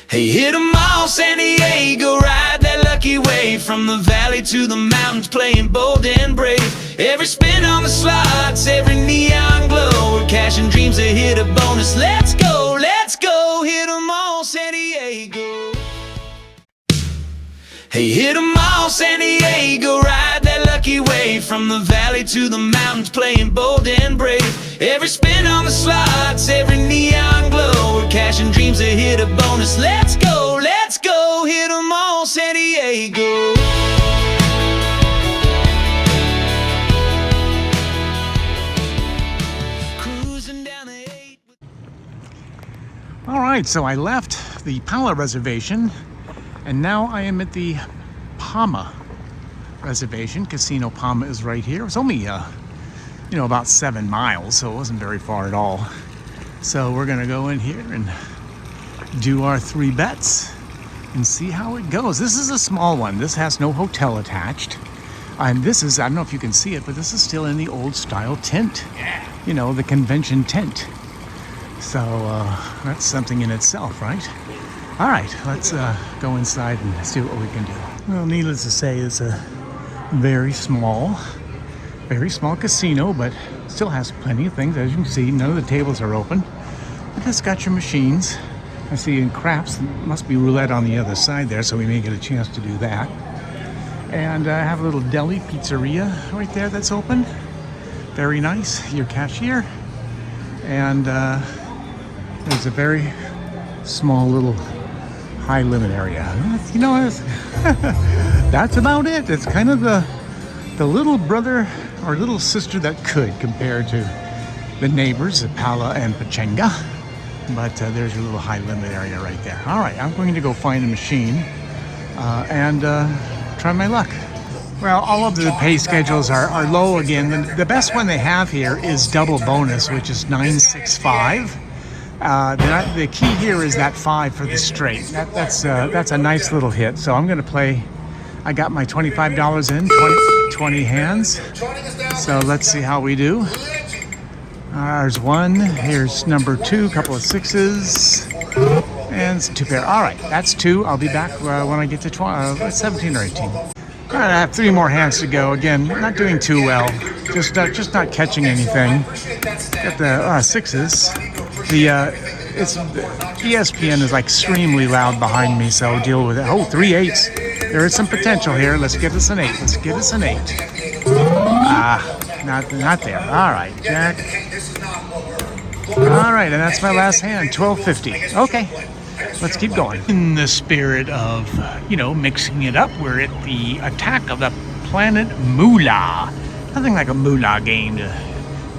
Hey, hit 'em all, San Diego, ride that lucky wave from the valley to the mountains, playing bold and brave. Every spin on the slots, every neon glow, we're cashing dreams to hit a bonus. Let's go, hit 'em all, San Diego. Hey, hit 'em all, San Diego, ride that lucky wave from the valley to the mountains, playing bold and brave. Every spin on the slots, every neon glow, we're cashing dreams to hit a bonus. Let's go, hit 'em all, San Diego. Cruising down the 8. All right, so I left the Pala reservation and now I am at the Palma reservation. Casino Palma is right here. It's only about 7 miles, so it wasn't very far at all. So we're gonna go in here and do our 3 bets and see how it goes. This is a small one. This has no hotel attached. And this is, I don't know if you can see it, but this is still in the old style tent. You know, the convention tent. So that's something in itself, right? All right, let's go inside and see what we can do. Well, needless to say, it's a very small casino, but still has plenty of things. As you can see, none of the tables are open. But it's got your machines. I see in craps, must be roulette on the other side there, so we may get a chance to do that. And I have a little deli pizzeria right there that's open. Very nice, your cashier. And there's a very small little high limit area. You know, that's about it. It's kind of the little brother or little sister that could, compared to the neighbors, the Pala and Pachanga. But there's your little high limit area right there. All right, I'm going to go find a machine and try my luck. Well, all of the pay schedules are low again. The best one they have here is double bonus, which is 965. The key here is that 5 for the straight. That's a nice little hit. So I'm going to play. I got my $25 in, 20 hands. So let's see how we do. There's 1. Here's number 2. Couple of 6s and 2 pair. All right, that's 2. I'll be back when I get to 17 or 18. All right, I have 3 more hands to go. Again, not doing too well. Just not catching anything. Got the 6s. The ESPN is like extremely loud behind me, so deal with it. Oh, 3 8s. There is some potential here. Let's get us an 8. Let's get us an 8. Not there. All right, Jack. All right, and that's my last hand. 1250. Okay, let's keep going. In the spirit of, mixing it up, we're at the attack of the planet Moolah. Nothing like a moolah game to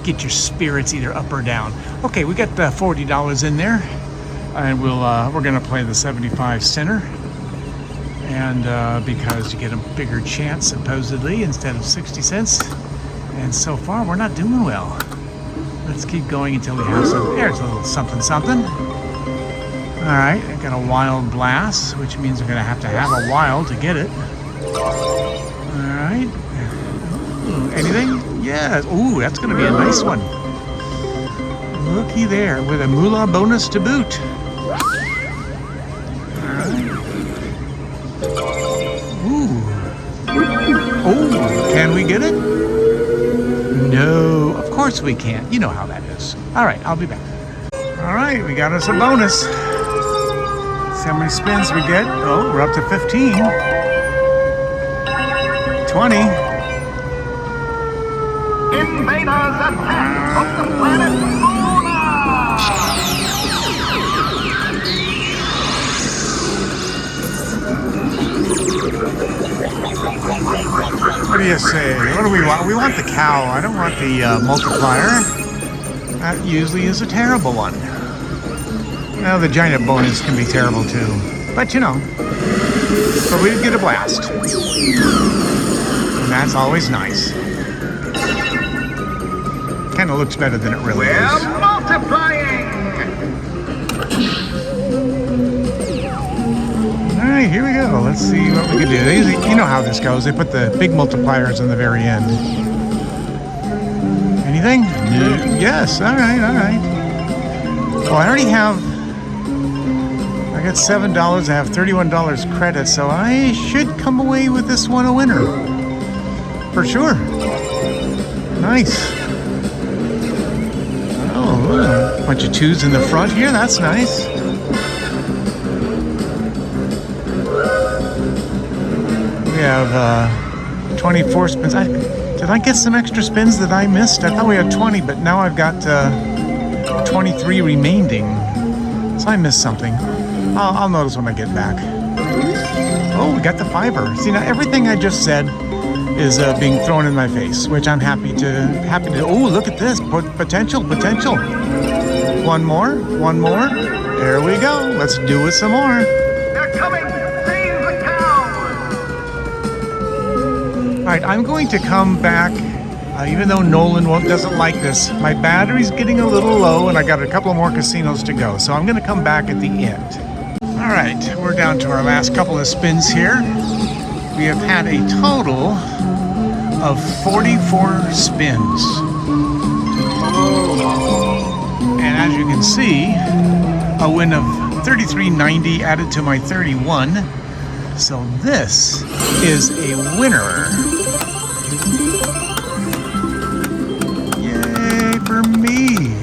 get your spirits either up or down. Okay, we got the $40 in there, and we're gonna play the 75 center, and because you get a bigger chance supposedly instead of 60 cents. And so far we're not doing well. Let's keep going until we have some. There's a little something. All right, I got a wild blast, which means we're gonna have to have a wild to get it. All right. Ooh, anything? Yeah. Ooh, that's gonna be a nice one. Looky there, with a moolah bonus to boot. All right. Ooh. Oh, can we get it? No, of course we can't. You know how that is. All right, I'll be back. All right, we got us a bonus. See how many spins we get. Oh, we're up to 15. 20. Invaders attack of the planet What do you say? What do we want? We want the cow. I don't want the multiplier. That usually is a terrible one. Well, the giant bonus can be terrible too. But but we did get a blast. And that's always nice. Kind of looks better than it really is. We're multiplying! All right, here we go. Let's see what we can do. You know how this goes. They put the big multipliers in the very end. Anything? No. Yes. All right. Well, I already have I got $7. I have $31 credit, so I should come away with this one a winner. For sure. Nice. Oh, a bunch of twos in the front here. That's nice. We have 24 spins. Did I get some extra spins that I missed? I thought we had 20, but now I've got 23 remaining. So I missed something. I'll notice when I get back. Oh, we got the fiver. See, now everything I just said is being thrown in my face, which I'm happy to. Oh, look at this. Potential. One more. There we go. Let's do it some more. They're coming. Seize the cows. All right, I'm going to come back, even though Nolan doesn't like this. My battery's getting a little low, and I got a couple more casinos to go, so I'm going to come back at the end. All right, we're down to our last couple of spins here. We have had a total of 44 spins. And as you can see, a win of $33.90 added to my 31. So this is a winner. Yay for me.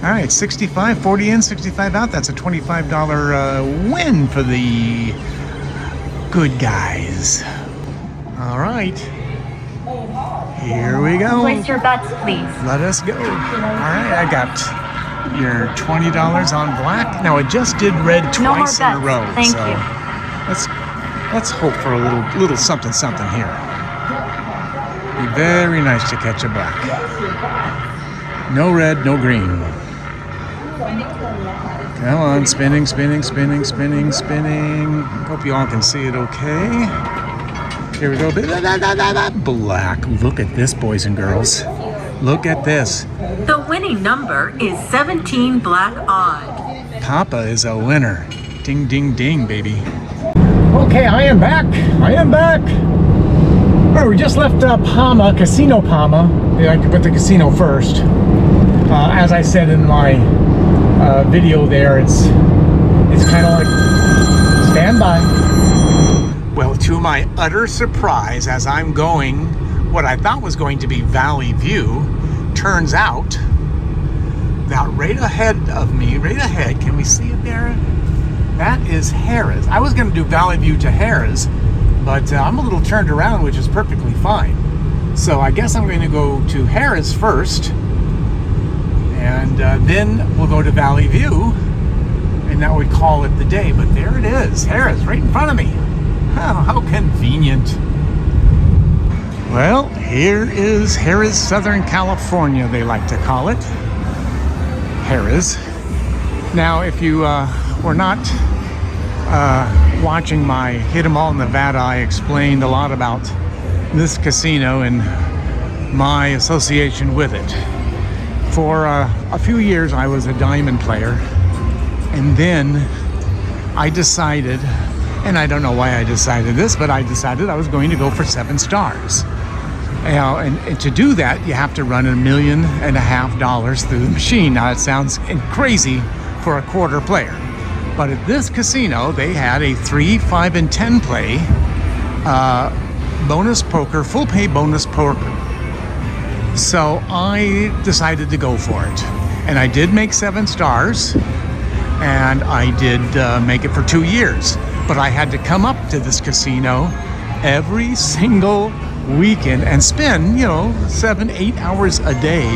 All right, 65, 40 in, 65 out. That's a $25 win for the good guys. All right. Here we go. Place your bets, please. Let us go. All right, I got your $20 on black. Now, I just did red No more twice in a bets. row. Thank so you. let's hope for a little something here. Be very nice to catch a black. No red, no green. Come on, spinning. Hope you all can see it okay. Here we go. Black. Look at this, boys and girls. Look at this. The winning number is 17 black odd. Papa is a winner. Ding, ding, ding, baby. Okay, I am back. All right, we just left Palma, Casino Palma. I went to casino first. As I said in my video there, it's kind of like stand by. Well, to my utter surprise, as I'm going what I thought was going to be Valley View, turns out that right ahead of me, can we see it there? That is Harrah's. I was going to do Valley View to Harrah's, but I'm a little turned around, which is perfectly fine. So I guess I'm going to go to Harrah's first, and then we'll go to Valley View, and that would call it the day. But there it is, Harrah's right in front of me. Oh, how convenient. Well, here is Harrah's Southern California, they like to call it. Harrah's. Now, if you were not watching my Hit 'em All Nevada, I explained a lot about this casino and my association with it. For a few years, I was a diamond player, and then I decided, and I don't know why I decided this, but I decided I was going to go for 7 stars. And to do that, you have to run $1.5 million through the machine. Now, it sounds crazy for a quarter player, but at this casino, they had a 3, 5, and 10 play bonus poker, full pay bonus poker. So I decided to go for it, and I did make 7 stars, and I did make it for 2 years. But I had to come up to this casino every single weekend and spend, 7, 8 hours a day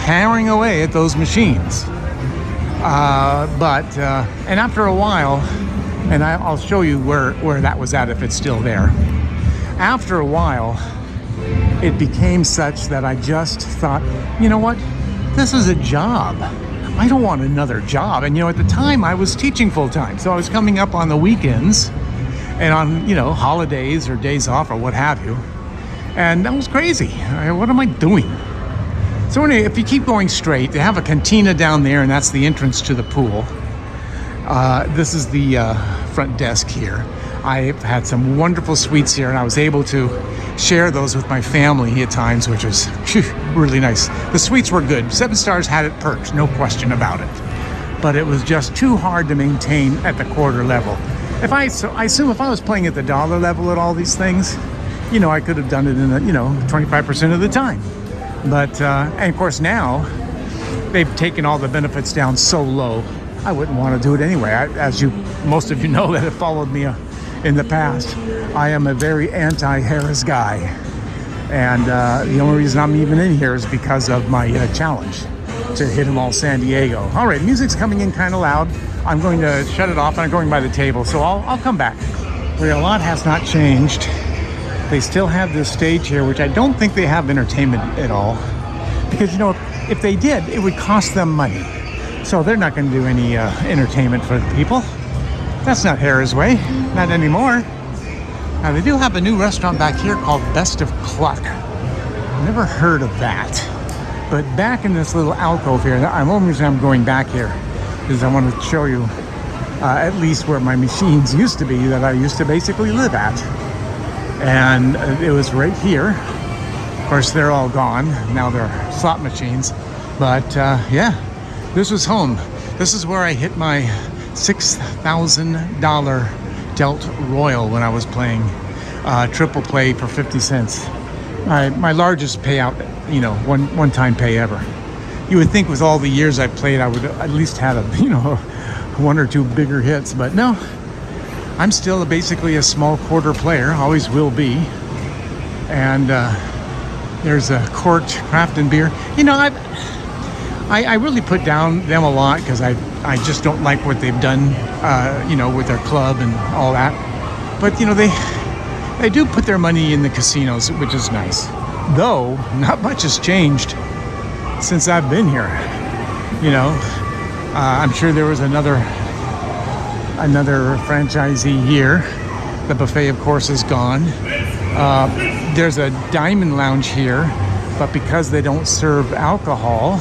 hammering away at those machines. And after a while, and I'll show you where that was at if it's still there. After a while, it became such that I just thought, you know what? This is a job. I don't want another job. And at the time I was teaching full time. So I was coming up on the weekends and on, holidays or days off or what have you. And that was crazy. What am I doing? So anyway, if you keep going straight, they have a cantina down there, and that's the entrance to the pool. This is the front desk here. I've had some wonderful suites here, and I was able to share those with my family at times, which was really nice. The suites were good. 7 stars had it perked, no question about it. but it was just too hard to maintain at the quarter level. I assume if I was playing at the dollar level at all these things, you know, I could have done it in, 25% of the time. But, and of course now, they've taken all the benefits down so low, I wouldn't want to do it anyway. As most of you know that have followed me in the past, I am a very anti-Harris guy. And the only reason I'm even in here is because of my challenge to hit them all San Diego. All right, music's coming in kind of loud. I'm going to shut it off and I'm going by the table, so I'll come back. Well, a lot has not changed. They still have this stage here, which I don't think they have entertainment at all. Because, you know, if they did, it would cost them money. So they're not going to do any entertainment for the people. That's not Harris way, not anymore. Now, they do have a new restaurant back here called Best of Cluck. Never heard of that. But back in this little alcove here, the only reason I'm going back here is I want to show you at least where my machines used to be that I used to basically live at. And it was right here. Of course, they're all gone. Now they're slot machines. But yeah, this was home. This is where I hit my $6,000 Delt Royal when I was playing triple play for 50 cents. My largest payout, you know, one-time pay ever. You would think with all the years I played, I would at least had one or two bigger hits, but no. I'm still basically a small quarter player, always will be. And there's a Court Craft and Beer. You know, I really put down them a lot because I just don't like what they've done, with their club and all that. But, you know, they do put their money in the casinos, which is nice. Though, not much has changed since I've been here. You know, I'm sure there was another franchisee here. The buffet, of course, is gone. There's a Diamond Lounge here, but because they don't serve alcohol,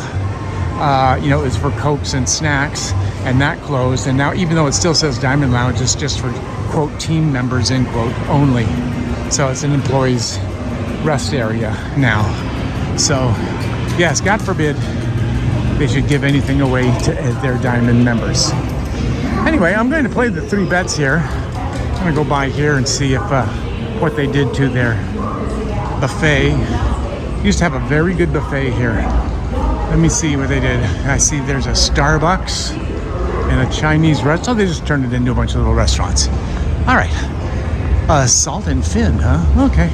it's for Cokes and snacks, and that closed. And now, even though it still says Diamond Lounge, it's just for, quote, team members, end quote, only. So it's an employee's rest area now. So, yes, God forbid they should give anything away to their Diamond members. Anyway, I'm going to play the 3 bets here. I'm going to go by here and see if what they did to their buffet. Used to have a very good buffet here. Let me see what they did. I see there's a Starbucks and a Chinese restaurant. Oh, they just turned it into a bunch of little restaurants. All right. Salt and Fin, huh? Okay.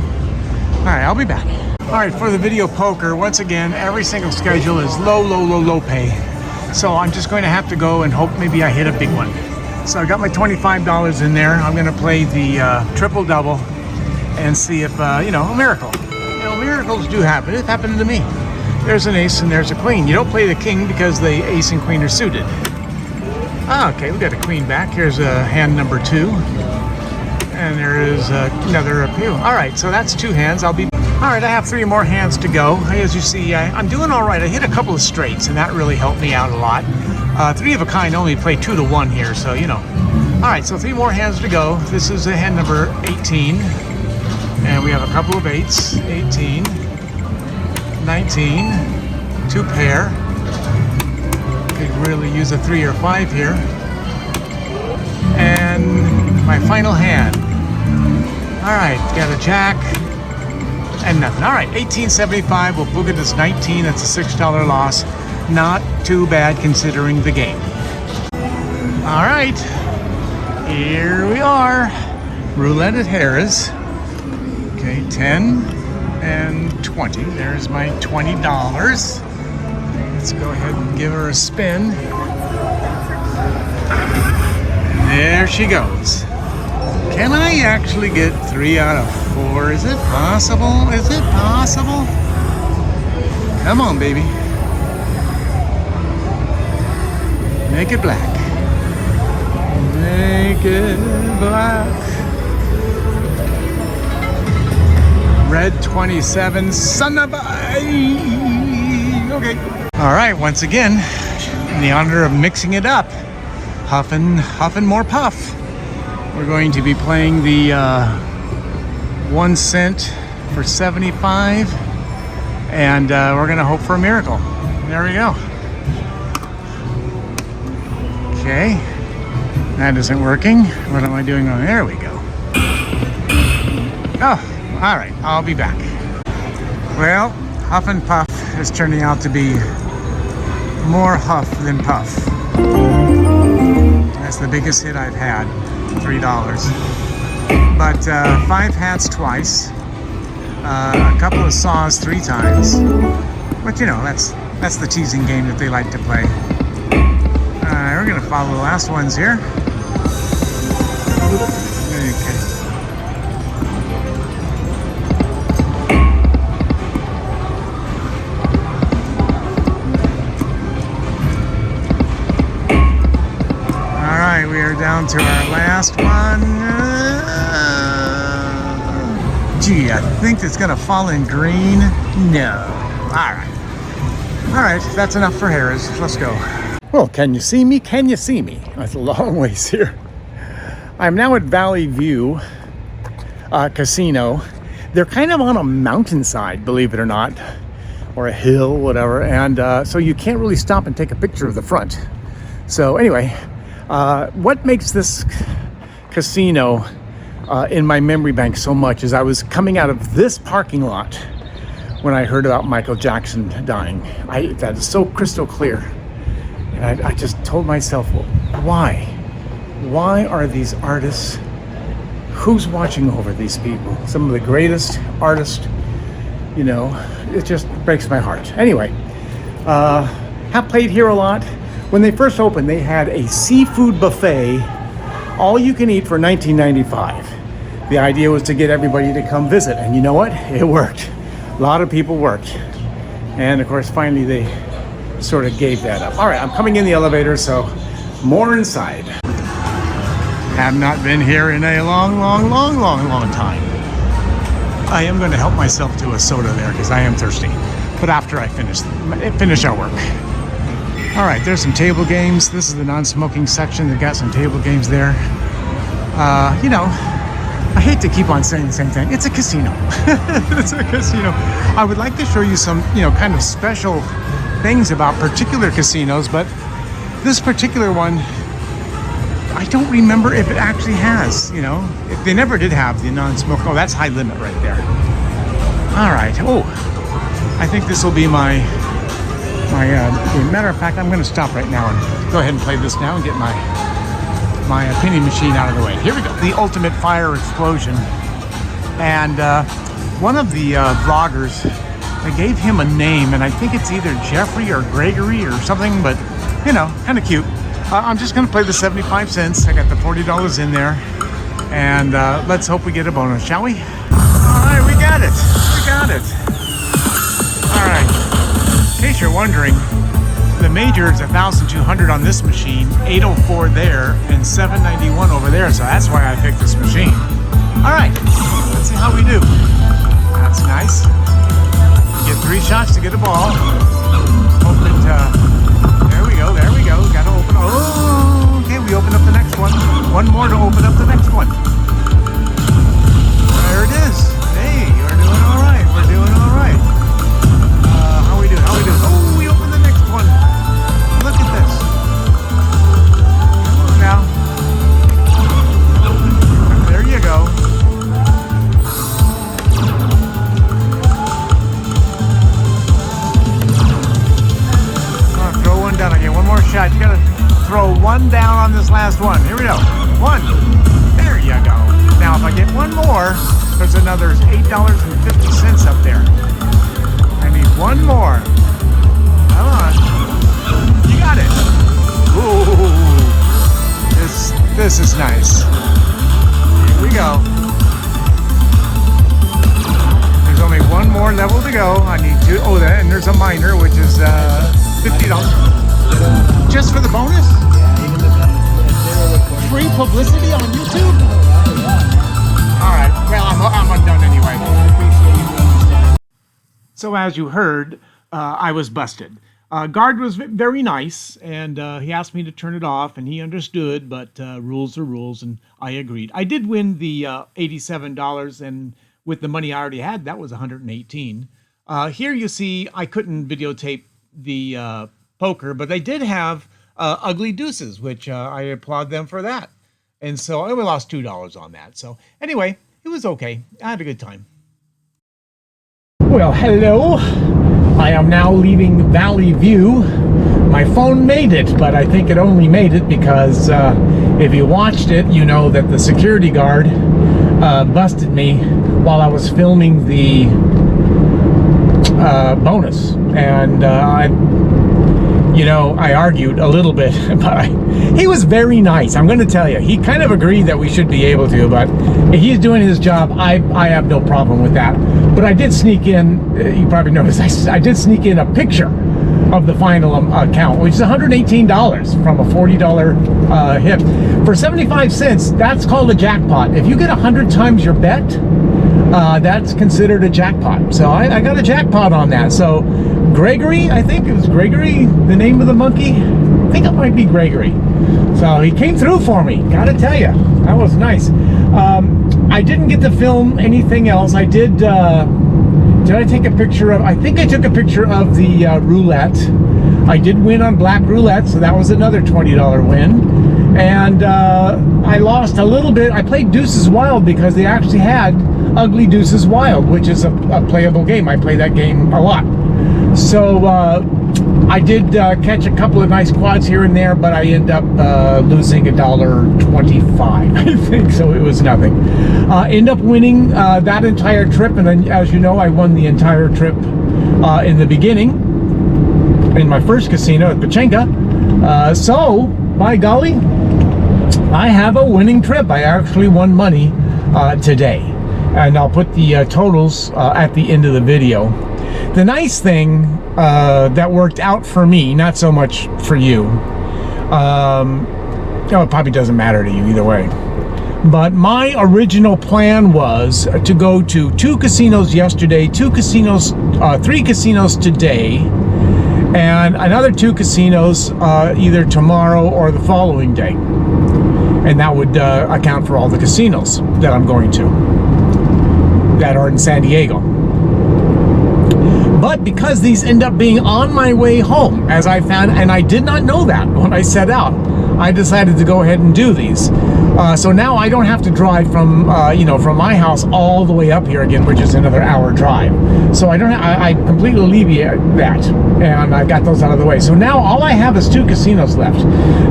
All right, I'll be back. All right, for the video poker, once again, every single schedule is low pay. So I'm just going to have to go and hope maybe I hit a big one. So I got my $25 in there. I'm going to play the triple double and see if, a miracle. You know, miracles do happen. It happened to me. There's an ace and there's a queen. You don't play the king because the ace and queen are suited. Okay, we got a queen back. Here's hand number 2. And there is another appeal. All right, so that's 2 hands. All right, I have 3 more hands to go. As you see, I'm doing all right. I hit a couple of straights, and that really helped me out a lot. 3 of a kind only play 2 to 1 here, so you know. All right, so 3 more hands to go. This is hand number 18, and we have a couple of 8s. 18, 19, 2 pair. Could really use a 3 or 5 here. And my final hand. All right, got a jack. And nothing. All right, 1875. We'll book it as 19. That's a $6 loss. Not too bad considering the game. All right, here we are. Roulette at Harris. Okay, 10 and 20. There's my $20. Let's go ahead and give her a spin. And there she goes. Can I actually get 3 out of 4? Is it possible? Is it possible? Come on, baby. Make it black. Make it black. Red 27, son of a... Okay. All right, once again, in the honor of mixing it up, huffing more puff. We're going to be playing the 1 cent for 75, and we're going to hope for a miracle. There we go. Okay, that isn't working. What am I doing wrong? There we go. Oh, all right, I'll be back. Well, Huff and Puff is turning out to be more huff than puff. That's the biggest hit I've had, $3. But 5 hats twice, a couple of saws 3 times. But you know, that's the teasing game that they like to play. We're gonna follow the last ones here. Okay. All right, we are down to our last one. Gee, I think it's gonna fall in green. No. All right. All right, that's enough for Harris. Let's go. Well, can you see me? Can you see me? That's a long ways here. I'm now at Valley View Casino. They're kind of on a mountainside, believe it or not, or a hill, whatever. And so you can't really stop and take a picture of the front. So anyway, what makes this casino in my memory bank so much is I was coming out of this parking lot when I heard about Michael Jackson dying. That is so crystal clear. And I just told myself, well, why? Why are these artists, who's watching over these people? Some of the greatest artists, you know, it just breaks my heart. Anyway, have played here a lot. When they first opened, they had a seafood buffet, all you can eat for $19.95. The idea was to get everybody to come visit, and you know what? It worked. A lot of people worked. And of course, finally they sort of gave that up. All right, I'm coming in the elevator, so more inside. Have not been here in a long time. I am going to help myself to a soda there because I am thirsty. But after I finish our work. All right, there's some table games. This is the non-smoking section. They've got some table games there. You know, I hate to keep on saying the same thing. It's a casino. It's a casino. I would like to show you some, you know, kind of special things about particular casinos, but this particular one, I don't remember if it actually has, you know. They never did have the non-smoke. Oh, that's high limit right there. All right. Oh, I think this will be my matter of fact, I'm going to stop right now and go ahead and play this now and get my pinning machine out of the way. Here we go. The ultimate fire explosion. And one of the vloggers, they gave him a name, and I think it's either Jeffrey or Gregory or something, but you know, kind of cute. I'm just going to play the 75 cents. I got the $40 in there, and let's hope we get a bonus, shall we? All right, we got it. We got it. All right. In case you're wondering, the major is 1,200 on this machine, 804 there, and 791 over there. So that's why I picked this machine. All right, let's see how we do. That's nice. You get 3 shots to get a ball. Hope it, there we go, there we go. Got to open. Oh, okay, we open up the next one. One more to open up the next one. There it is. Hey, we're doing all right. We're doing all right. How we doing? How we doing? Oh, we opened the next one. Look at this. Come on now. There you go. Throw one down again. One more shot. You gotta throw one down on this last one. Here we go. One. There you go. Now, if I get one more, there's another $8.50 up there. I need one more. Come on. You got it. Ooh. This is nice. Here we go. There's only one more level to go. I need 2. Oh, and there's a minor, which is $50. Just for the bonus? Free publicity on YouTube? All right. Well, I'm done anyway. So as you heard, I was busted. Guard was very nice, and he asked me to turn it off, and he understood, but rules are rules, and I agreed. I did win the $87, and with the money I already had, that was $118. Here you see I couldn't videotape the poker, but they did have ugly deuces, which I applaud them for that. And so I only lost $2 on that. So anyway, it was okay. I had a good time. Well, hello. I am now leaving Valley View. My phone made it, but I think it only made it because if you watched it, you know that the security guard busted me while I was filming the bonus. And I argued a little bit, but he was very nice. I'm going to tell you, he kind of agreed that we should be able to, but if he's doing his job, I have no problem with that. But I did sneak in, you probably noticed, I did sneak in a picture of the final account, which is $118 from a $40 hit. For 75 cents, that's called a jackpot. If you get 100 times your bet, that's considered a jackpot. So I got a jackpot on that. So Gregory, I think it was Gregory, the name of the monkey. I think it might be Gregory. So he came through for me. Gotta tell you, that was nice. I didn't get to film anything else. I did I take a picture of, I think I took a picture of the roulette. I did win on black roulette, so that was another $20 win. And I lost a little bit. I played Deuces Wild because they actually had Ugly Deuces Wild, which is a playable game. I play that game a lot. So I did catch a couple of nice quads here and there, but I end up losing $1.25, I think, so it was nothing. End up winning that entire trip, and then, as you know, I won the entire trip in the beginning, in my first casino at Pachenka. So, by golly, I have a winning trip. I actually won money today, and I'll put the totals at the end of the video. The nice thing that worked out for me, not so much for you, it probably doesn't matter to you either way, but my original plan was to go to 2 casinos yesterday, 3 casinos today, and another 2 casinos either tomorrow or the following day. And that would account for all the casinos that I'm going to, that are in San Diego. But because these end up being on my way home, as I found, and I did not know that when I set out, I decided to go ahead and do these. So now I don't have to drive from, from my house all the way up here again, which is another hour drive. So I completely alleviate that, and I got those out of the way. So now all I have is 2 casinos left.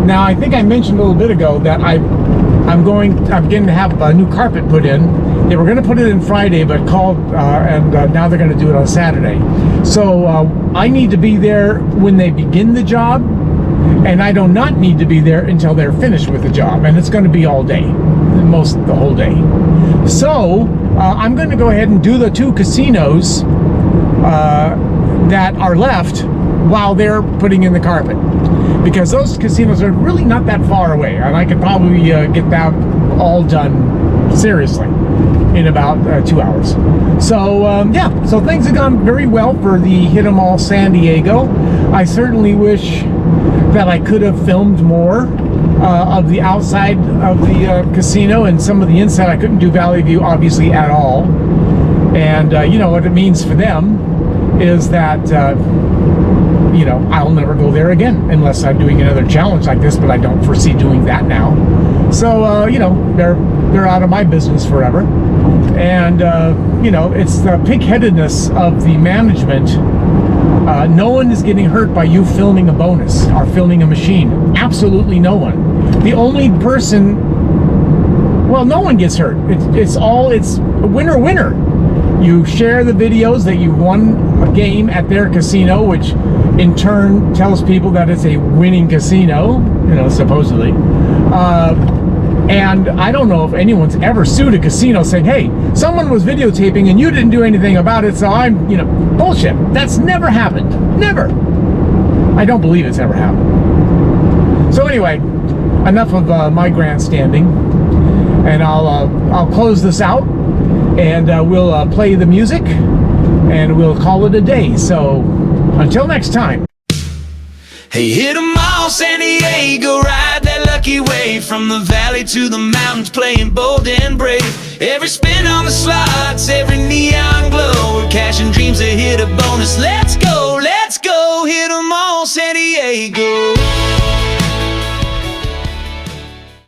Now I think I mentioned a little bit ago that I'm getting to have a new carpet put in. They were going to put it in Friday, but called, and now they're going to do it on Saturday. So I need to be there when they begin the job, and I do not need to be there until they're finished with the job, and it's going to be all day, the whole day. So I'm going to go ahead and do the 2 casinos that are left while they're putting in the carpet, because those casinos are really not that far away, and I could probably get that all done seriously in about 2 hours. So yeah, so things have gone very well for the Hit 'em All San Diego. I certainly wish that I could have filmed more of the outside of the casino, and some of the inside. I couldn't do Valley View obviously at all, and what it means for them is that I'll never go there again unless I'm doing another challenge like this, but I don't foresee doing that now. So they're out of my business forever. And it's the pig-headedness of the management. No one is getting hurt by you filming a bonus or filming a machine. Absolutely no one. The only person, well, no one gets hurt. It's winner. You share the videos that you won a game at their casino, which in turn tells people that it's a winning casino, supposedly. And I don't know if anyone's ever sued a casino saying, hey, someone was videotaping and you didn't do anything about it, so I'm, bullshit. That's never happened. Never. I don't believe it's ever happened. So anyway, enough of my grandstanding, and I'll close this out, and we'll play the music, and we'll call it a day. So until next time. Hey, hit 'em all, San Diego, ride that lucky wave from the valley to the mountains, playing bold and brave. Every spin on the slots, every neon glow, we're cashing dreams to hit a bonus. Let's go, hit 'em all, San Diego.